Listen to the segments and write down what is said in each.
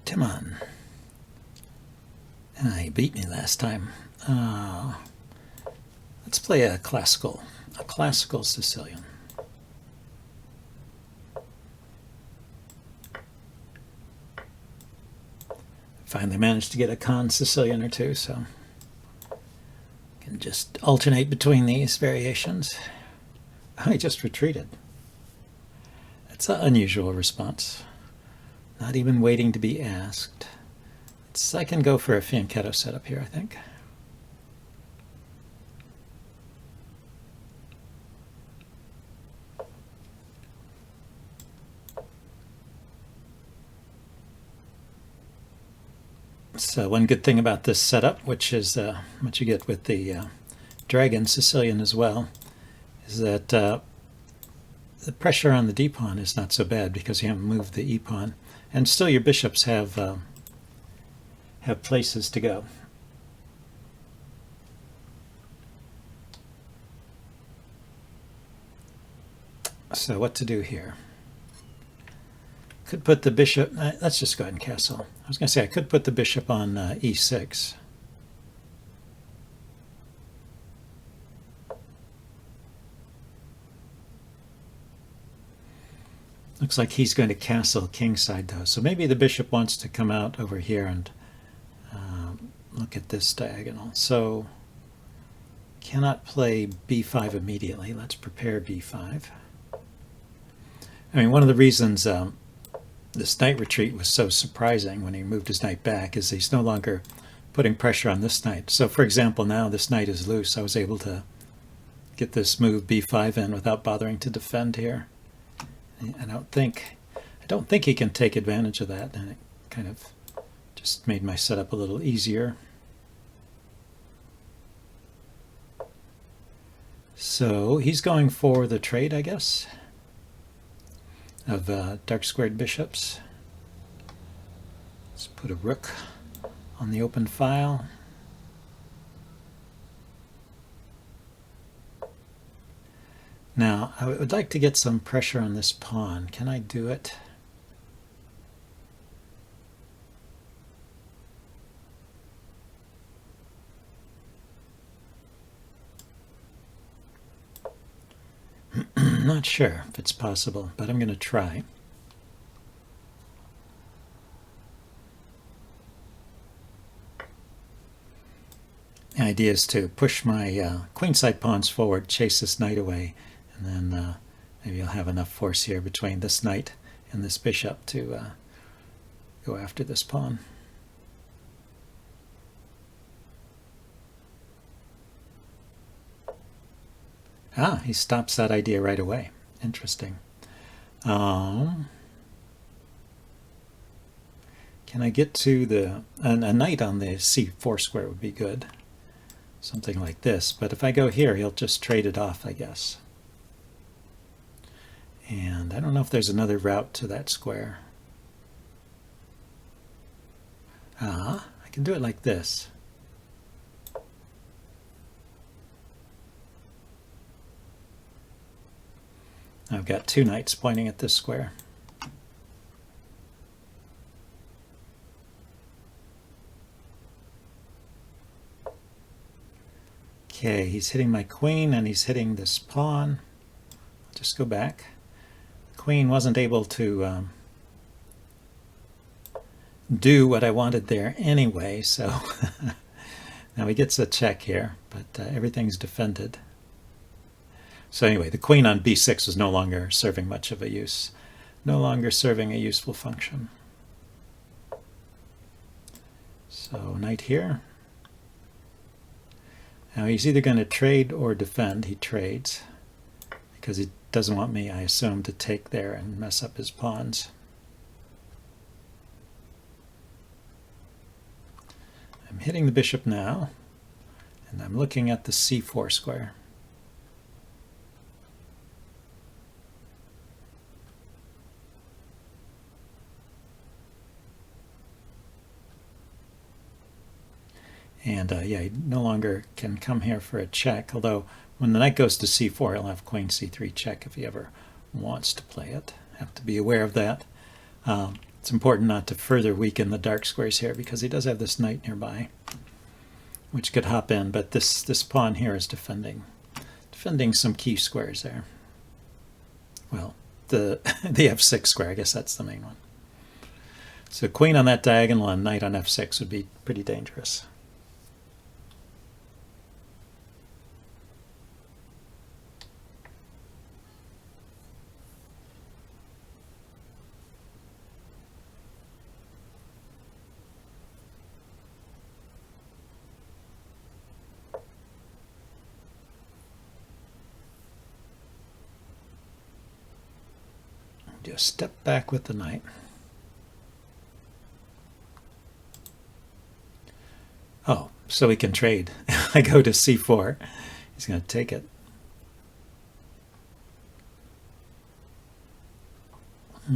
Timon. He beat me last time. Let's play a classical Sicilian. Finally managed to get a con Sicilian or two, so can just alternate between these variations. I just retreated. That's an unusual response. Not even waiting to be asked. I can go for a fianchetto setup here, I think. So one good thing about this setup, which is what you get with the Dragon Sicilian as well, is that the pressure on the d-pawn is not so bad because you haven't moved the e-pawn, and still your bishops have places to go. So what to do here? Could put the bishop, let's just go ahead and castle. I was going to say I could put the bishop on e6. Looks like he's going to castle kingside though, so maybe the bishop wants to come out over here and look at this diagonal. So cannot play b5 immediately. Let's prepare b5. I mean, one of the reasons this knight retreat was so surprising when he moved his knight back is he's no longer putting pressure on this knight. So for example, now this knight is loose. I was able to get this move b5 in without bothering to defend here. I don't think he can take advantage of that, and it kind of just made my setup a little easier. So he's going for the trade, I guess, of dark squared bishops. Let's put a rook on the open file. Now, I would like to get some pressure on this pawn. Can I do it? Not sure if it's possible, but I'm going to try. The idea is to push my queenside pawns forward, chase this knight away, and then maybe I'll have enough force here between this knight and this bishop to go after this pawn. Ah, he stops that idea right away. Interesting. Can I get to the... a knight on the c4 square would be good. Something like this. But if I go here, he'll just trade it off, I guess. And I don't know if there's another route to that square. Ah, I can do it like this. I've got two knights pointing at this square. Okay, he's hitting my queen and he's hitting this pawn. I'll just go back. The queen wasn't able to do what I wanted there anyway, so now he gets a check here, but everything's defended. So anyway, the queen on b6 is no longer serving much of a use, no longer serving a useful function. So knight here. Now he's either going to trade or defend. He trades because he doesn't want me, I assume, to take there and mess up his pawns. I'm hitting the bishop now, and I'm looking at the c4 square. And yeah, he no longer can come here for a check, although when the knight goes to c4, he'll have queen c3 check if he ever wants to play it. Have to be aware of that. It's important not to further weaken the dark squares here because he does have this knight nearby, which could hop in, but this pawn here is defending some key squares there. Well, the f6 square, I guess that's the main one. So queen on that diagonal and knight on f6 would be pretty dangerous. Just step back with the knight. Oh, so he can trade. I go to c4. He's going to take it.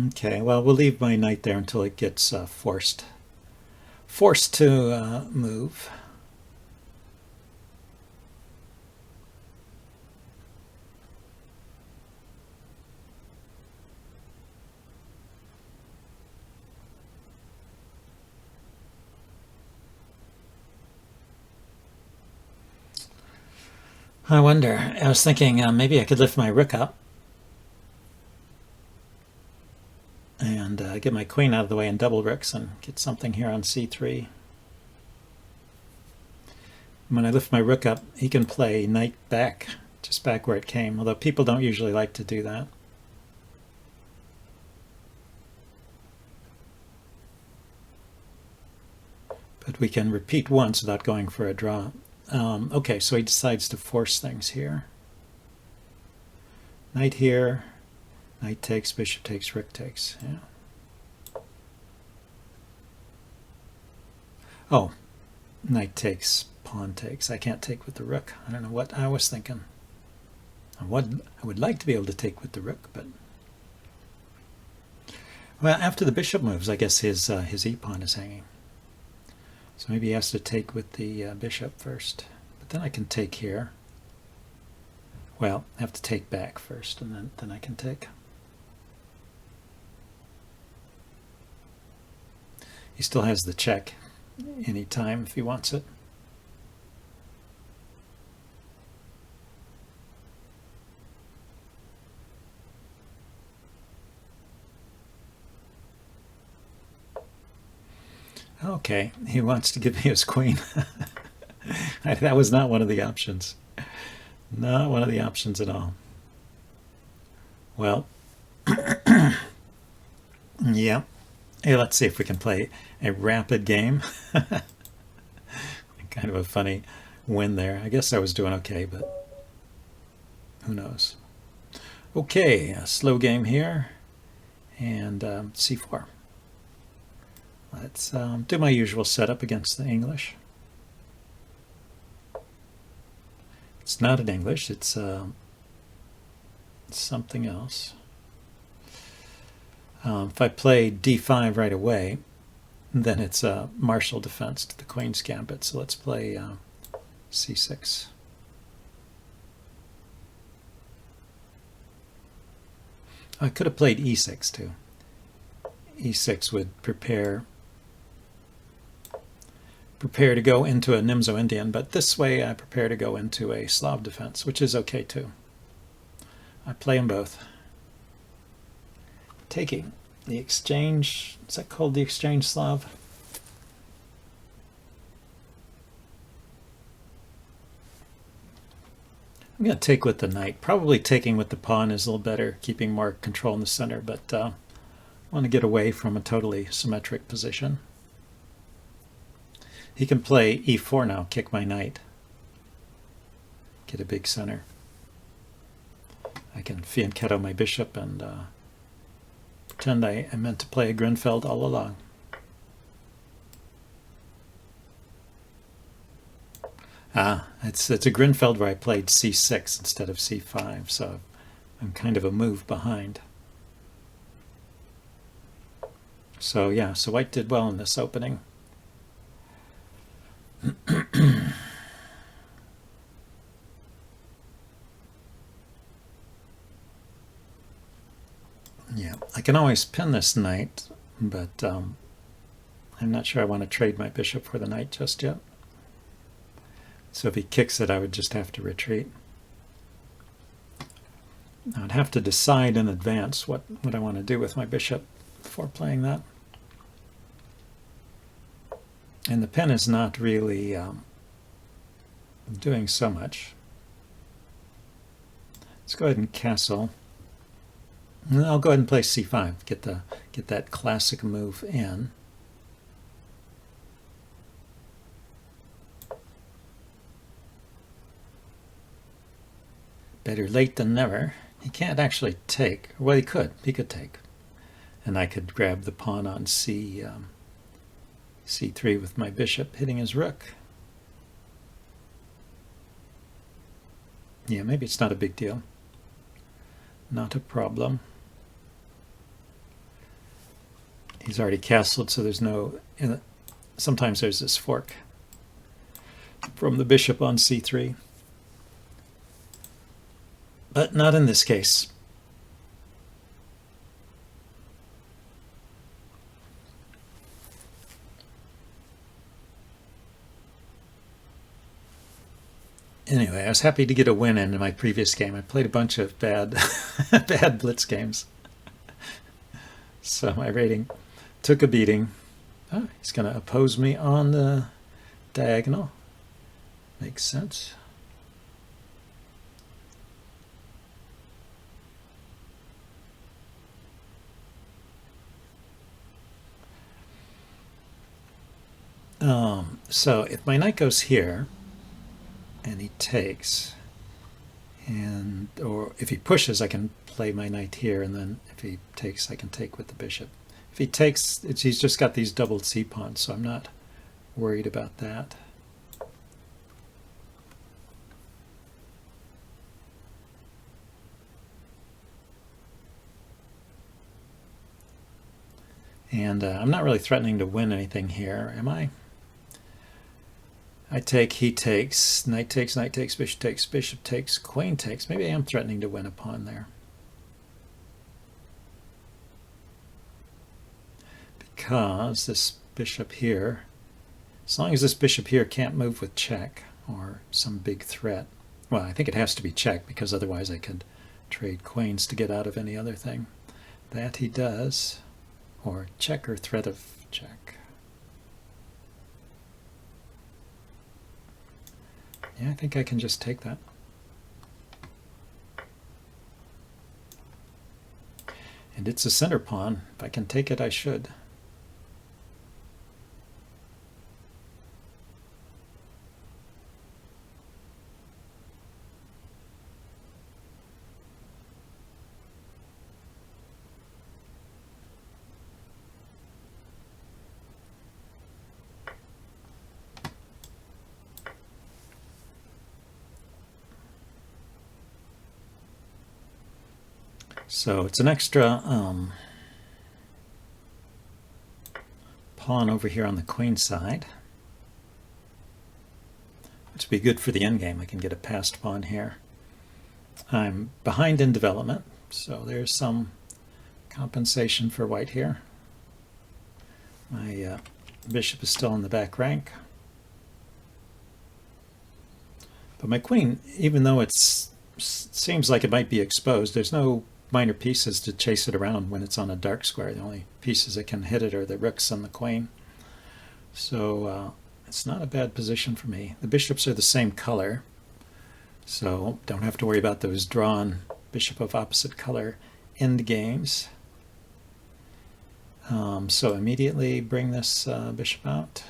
Okay, well, we'll leave my knight there until it gets forced to move. I wonder, I was thinking maybe I could lift my rook up and get my queen out of the way and double rooks and get something here on c3. When I lift my rook up, he can play knight back, just back where it came, although people don't usually like to do that. But we can repeat once without going for a draw. Okay, so he decides to force things here. Knight here, knight takes, bishop takes, rook takes. Yeah. Oh, knight takes, pawn takes. I can't take with the rook. I don't know what I was thinking. I would like to be able to take with the rook, but well, after the bishop moves, I guess his e-pawn is hanging. So maybe he has to take with the bishop first. But then I can take here. Well, I have to take back first, and then I can take. He still has the check anytime if he wants it. Okay, he wants to give me his queen. That was not one of the options. Not one of the options at all. Well, yeah. Hey, let's see if we can play a rapid game. Kind of a funny win there. I guess I was doing okay, but who knows. Okay, a slow game here. And c4. Let's do my usual setup against the English. It's not in English, it's something else. If I play d5 right away, then it's a martial defense to the Queen's Gambit. So let's play c6. I could have played e6 too. e6 would prepare to go into a Nimzo Indian, but this way I prepare to go into a Slav defense, which is okay too. I play them both. Taking the exchange, is that called the exchange Slav? I'm going to take with the knight. Probably taking with the pawn is a little better, keeping more control in the center, but I want to get away from a totally symmetric position. He can play e4 now, kick my knight. Get a big center. I can fianchetto my bishop and pretend I meant to play a Grinfeld all along. Ah, it's a Grinfeld where I played c6 instead of c5, so I'm kind of a move behind. So yeah, so white did well in this opening. Yeah, I can always pin this knight, but I'm not sure I want to trade my bishop for the knight just yet. So if he kicks it, I would just have to retreat. I'd have to decide in advance what I want to do with my bishop before playing that. And the pen is not really doing so much. Let's go ahead and castle. And I'll go ahead and play c5. Get that classic move in. Better late than never. He can't actually take. Well, he could. He could take. And I could grab the pawn on c3 with my bishop hitting his rook. Yeah, maybe it's not a big deal. Not a problem. He's already castled, so there's no... Sometimes there's this fork from the bishop on c3. But not in this case. Anyway, I was happy to get a win in my previous game. I played a bunch of bad, bad Blitz games. So my rating took a beating. Oh, he's going to oppose me on the diagonal. Makes sense. So if my knight goes here and he takes, or if he pushes, I can play my knight here, and then if he takes, I can take with the bishop. If he takes, he's just got these doubled c-pawns, so I'm not worried about that. And I'm not really threatening to win anything here, am I? I take, he takes, knight takes, bishop takes, queen takes. Maybe I am threatening to win a pawn there. Because this bishop here, as long as this bishop here can't move with check or some big threat, well, I think it has to be check, because otherwise I could trade queens to get out of any other thing. That he does, or check or threat of check. Yeah, I think I can just take that. And it's a center pawn. If I can take it, I should. So it's an extra pawn over here on the queen side, which would be good for the endgame. I can get a passed pawn here. I'm behind in development, so there's some compensation for white here. My bishop is still in the back rank. But my queen, even though it seems like it might be exposed, there's no minor pieces to chase it around when it's on a dark square. The only pieces that can hit it are the rooks and the queen. So it's not a bad position for me. The bishops are the same color, so don't have to worry about those drawn bishop of opposite color end games. So immediately bring this bishop out.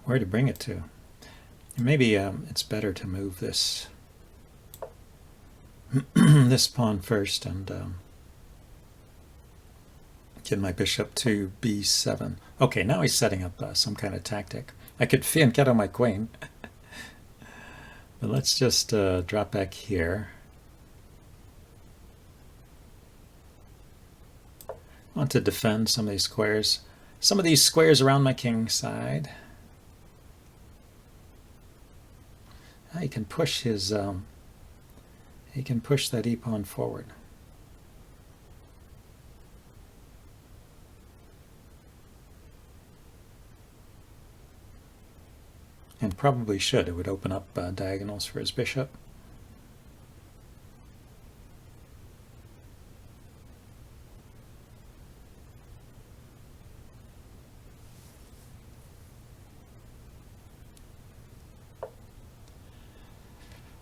Where to bring it to? Maybe it's better to move this this pawn first and get my bishop to b7. Okay, now he's setting up some kind of tactic. I could fianchetto my queen. But let's just drop back here. I want to defend some of these squares. some of these squares around my king side. He can push his he can push that e-pawn forward. And probably should. It would open up diagonals for his bishop.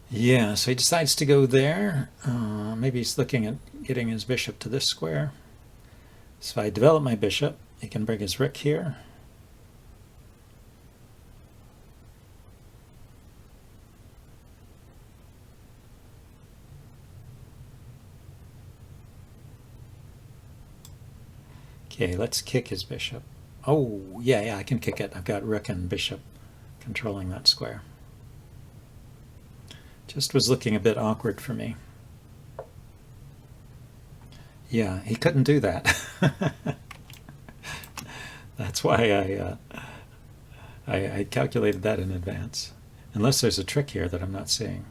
Yeah, so he decides to go there. Maybe he's looking at getting his bishop to this square. So if I develop my bishop, he can bring his rook here. Okay, let's kick his bishop. Oh, yeah, I can kick it. I've got rook and bishop controlling that square. Just was looking a bit awkward for me. Yeah, he couldn't do that. That's why I calculated that in advance. Unless there's a trick here that I'm not seeing.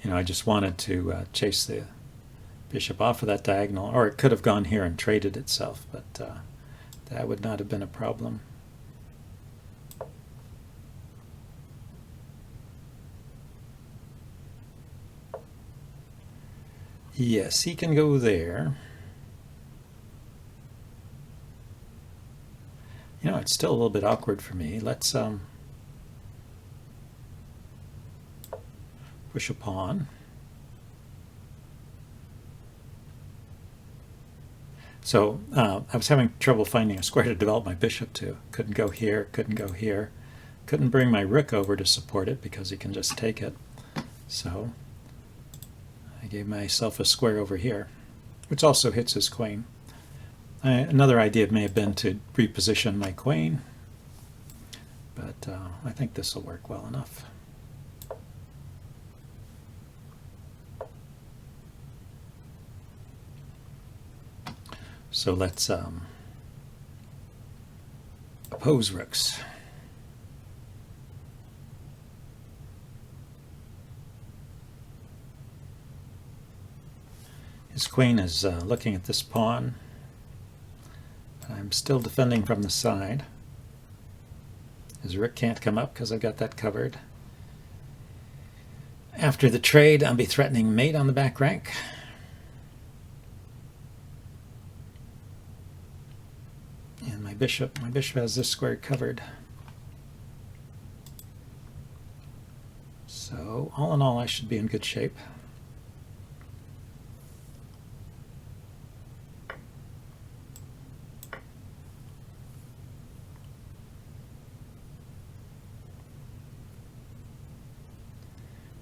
You know, I just wanted to chase the bishop off of that diagonal, or it could have gone here and traded itself, but that would not have been a problem. Yes, he can go there. You know, it's still a little bit awkward for me. Let's push a pawn. So I was having trouble finding a square to develop my bishop to. Couldn't go here, couldn't go here. Couldn't bring my rook over to support it because he can just take it. So I gave myself a square over here, which also hits his queen. Another idea may have been to reposition my queen, but I think this will work well enough. So let's oppose rooks. His queen is looking at this pawn. I'm still defending from the side. His rook can't come up because I've got that covered. After the trade, I'll be threatening mate on the back rank. And my bishop has this square covered. So all in all, I should be in good shape.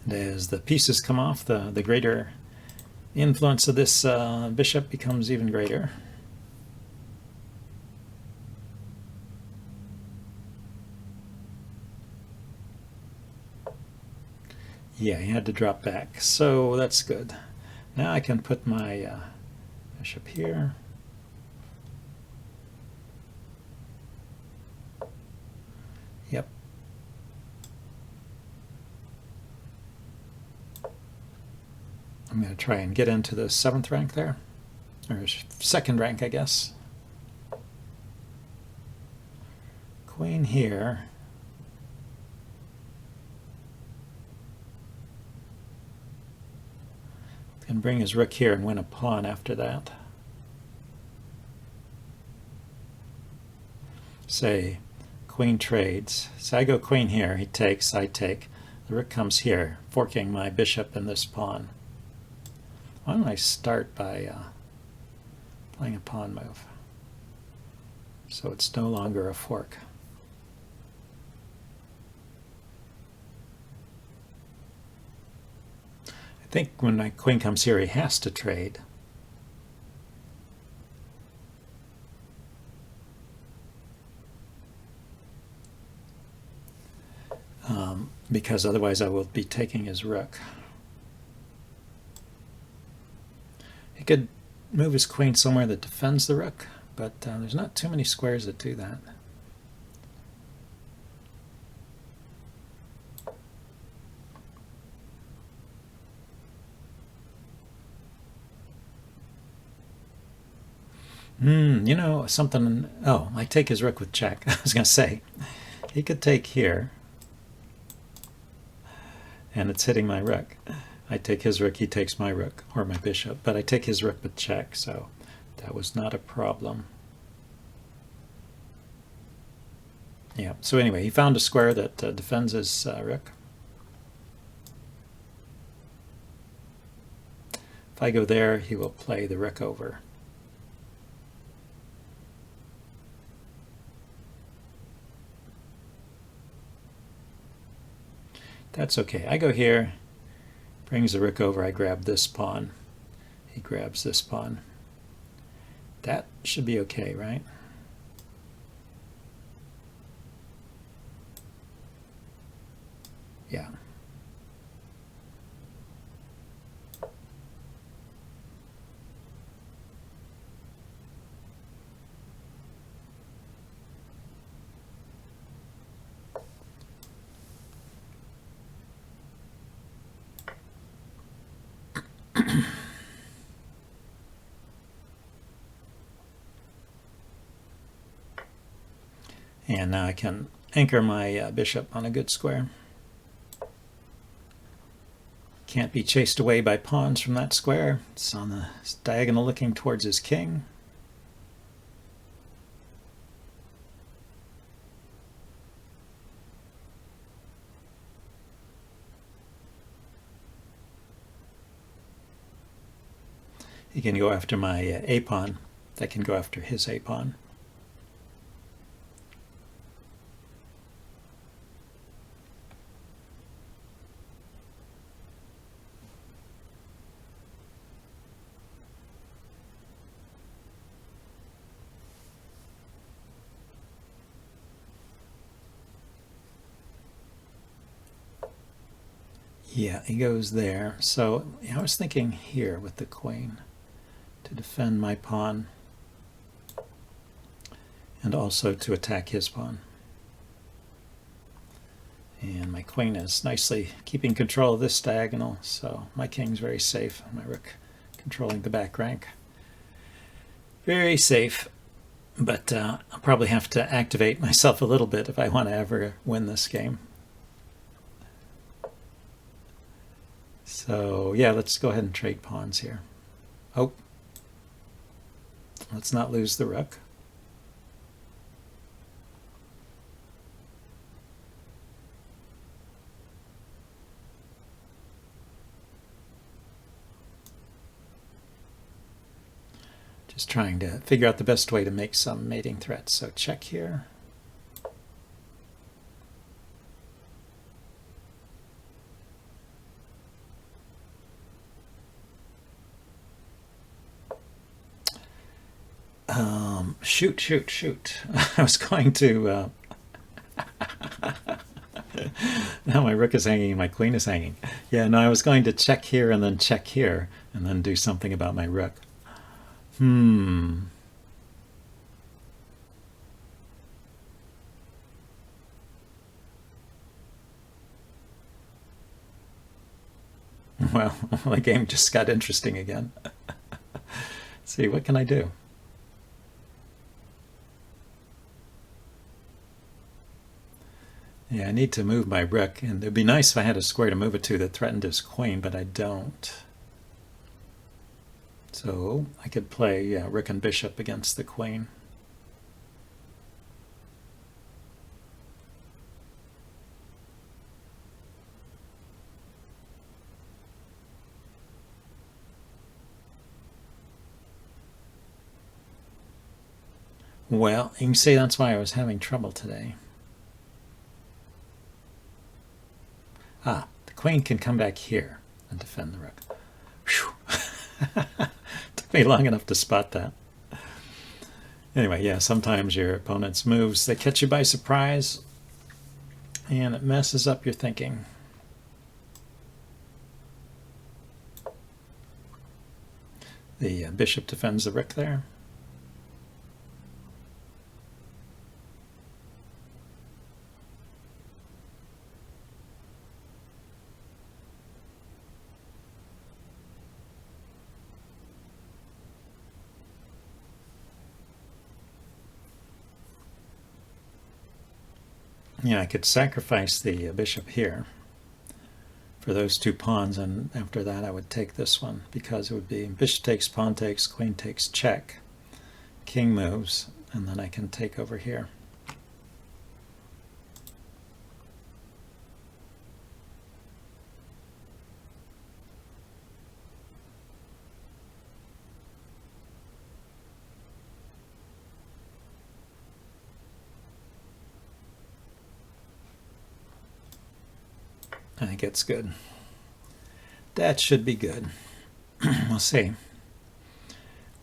And as the pieces come off, the greater influence of this bishop becomes even greater. Yeah, he had to drop back, so that's good. Now I can put my bishop here. Yep. I'm going to try and get into the 7th rank there, or 2nd rank, I guess. Queen here. Can bring his rook here and win a pawn after that. Say, queen trades. So I go queen here, he takes, I take. The rook comes here, forking my bishop and this pawn. Why don't I start by playing a pawn move? So it's no longer a fork. I think when my queen comes here, he has to trade. Because otherwise I will be taking his rook. He could move his queen somewhere that defends the rook, but there's not too many squares that do that. You know, something... Oh, I take his rook with check. I was going to say, he could take here, and it's hitting my rook. I take his rook, he takes my rook, or my bishop, but I take his rook with check, so that was not a problem. Yeah, so anyway, he found a square that defends his rook. If I go there, he will play the rook over. That's okay. I go here, brings the rook over, I grab this pawn. He grabs this pawn. That should be okay, right? Yeah. And now I can anchor my bishop on a good square. Can't be chased away by pawns from that square. It's on the diagonal looking towards his king. He can go after my a-pawn. That can go after his a-pawn. Yeah, he goes there. So I was thinking here with the queen to defend my pawn and also to attack his pawn. And my queen is nicely keeping control of this diagonal, so my king's very safe. My rook controlling the back rank. Very safe, but I'll probably have to activate myself a little bit if I want to ever win this game. So yeah, let's go ahead and trade pawns here. Oh, let's not lose the rook. Just trying to figure out the best way to make some mating threats. So check here. Shoot. I was going to... Now my rook is hanging and my queen is hanging. Yeah, no, I was going to check here and then check here and then do something about my rook. Well, the game just got interesting again. Let's see, what can I do? Yeah, I need to move my rook, and it'd be nice if I had a square to move it to that threatened his queen, but I don't. So I could play rook and bishop against the queen. Well, you can say that's why I was having trouble today. Ah, the queen can come back here and defend the rook. Whew. Took me long enough to spot that. Anyway, yeah, sometimes your opponent's moves, they catch you by surprise, and it messes up your thinking. The bishop defends the rook there. Yeah, I could sacrifice the bishop here for those two pawns, and after that I would take this one, because it would be bishop takes, pawn takes, queen takes, check, king moves, and then I can take over here. I think it's good. That should be good. We'll see.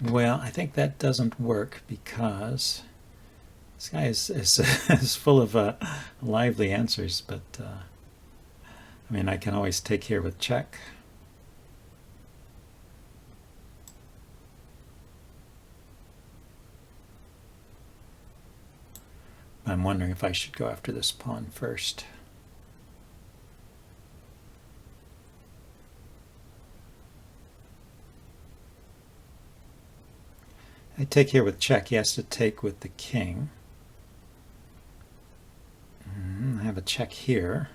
Well, I think that doesn't work because this guy is full of lively answers, but I mean, I can always take here with check. I'm wondering if I should go after this pawn first. I take here with check. He has to take with the king. I have a check here.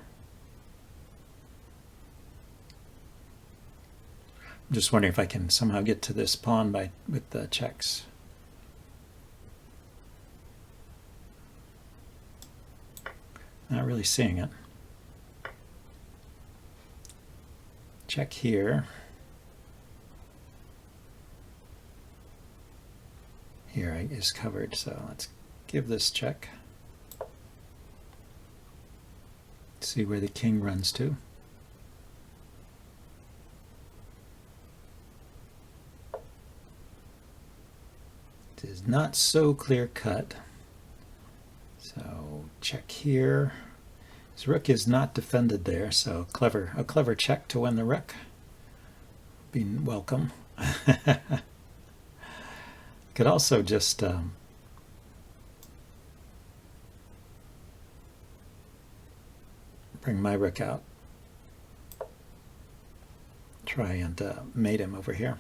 I'm just wondering if I can somehow get to this pawn with the checks. Not really seeing it. Check here. Here is covered, so let's give this check. See where the king runs to. It is not so clear cut. So check here. His rook is not defended there, so a clever check to win the rook. Be welcome. Could also just bring my rook out. Try and mate him over here.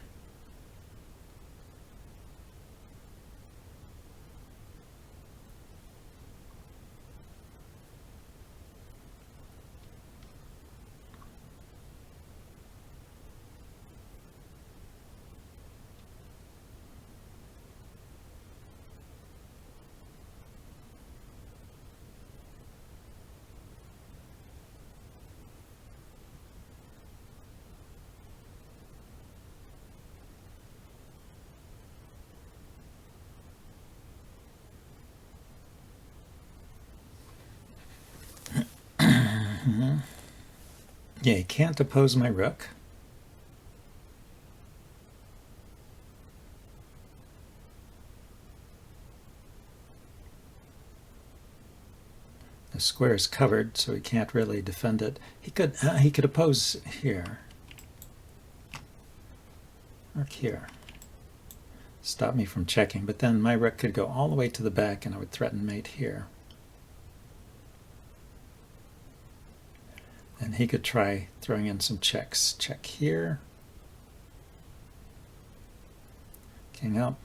Yeah, he can't oppose my rook. The square is covered, so he can't really defend it. He could oppose here. Rook here. Stop me from checking, but then my rook could go all the way to the back and I would threaten mate here. And he could try throwing in some checks. Check here. King up.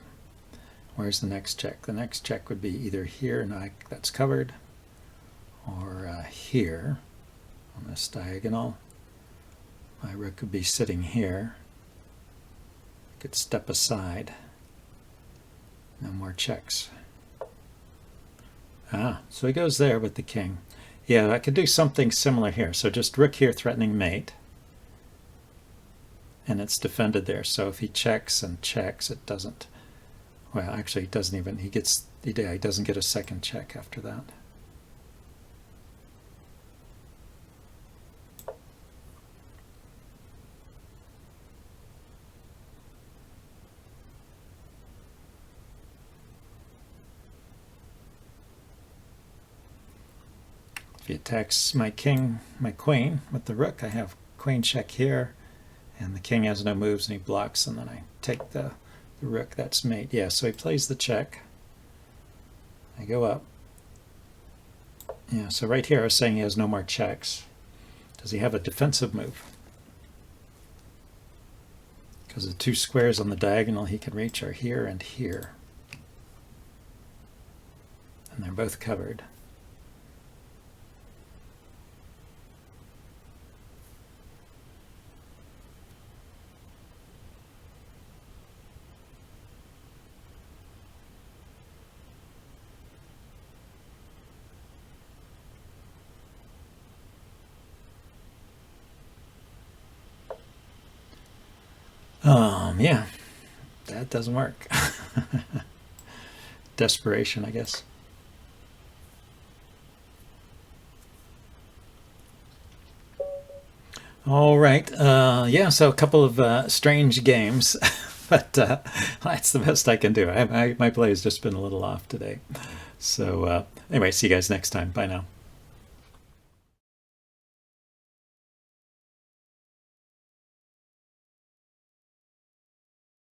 Where's the next check? The next check would be either here, and that's covered, or here on this diagonal. My rook could be sitting here. I could step aside. No more checks. So he goes there with the king. Yeah, I could do something similar here. So just rook here threatening mate. And it's defended there. So if he checks and checks, it doesn't. Well, actually, it doesn't even. He doesn't get a second check after that. If he attacks my king, my queen with the rook, I have queen check here, And the king has no moves and he blocks, and then I take the rook. That's mate. Yeah, so he plays the check. I go up. Yeah, so right here I was saying he has no more checks. Does he have a defensive move? Because the two squares on the diagonal he can reach are here and here. And they're both covered. Yeah, that doesn't work. Desperation, I guess. All right. Yeah, so a couple of strange games, but that's the best I can do. My play has just been a little off today. So anyway, see you guys next time. Bye now.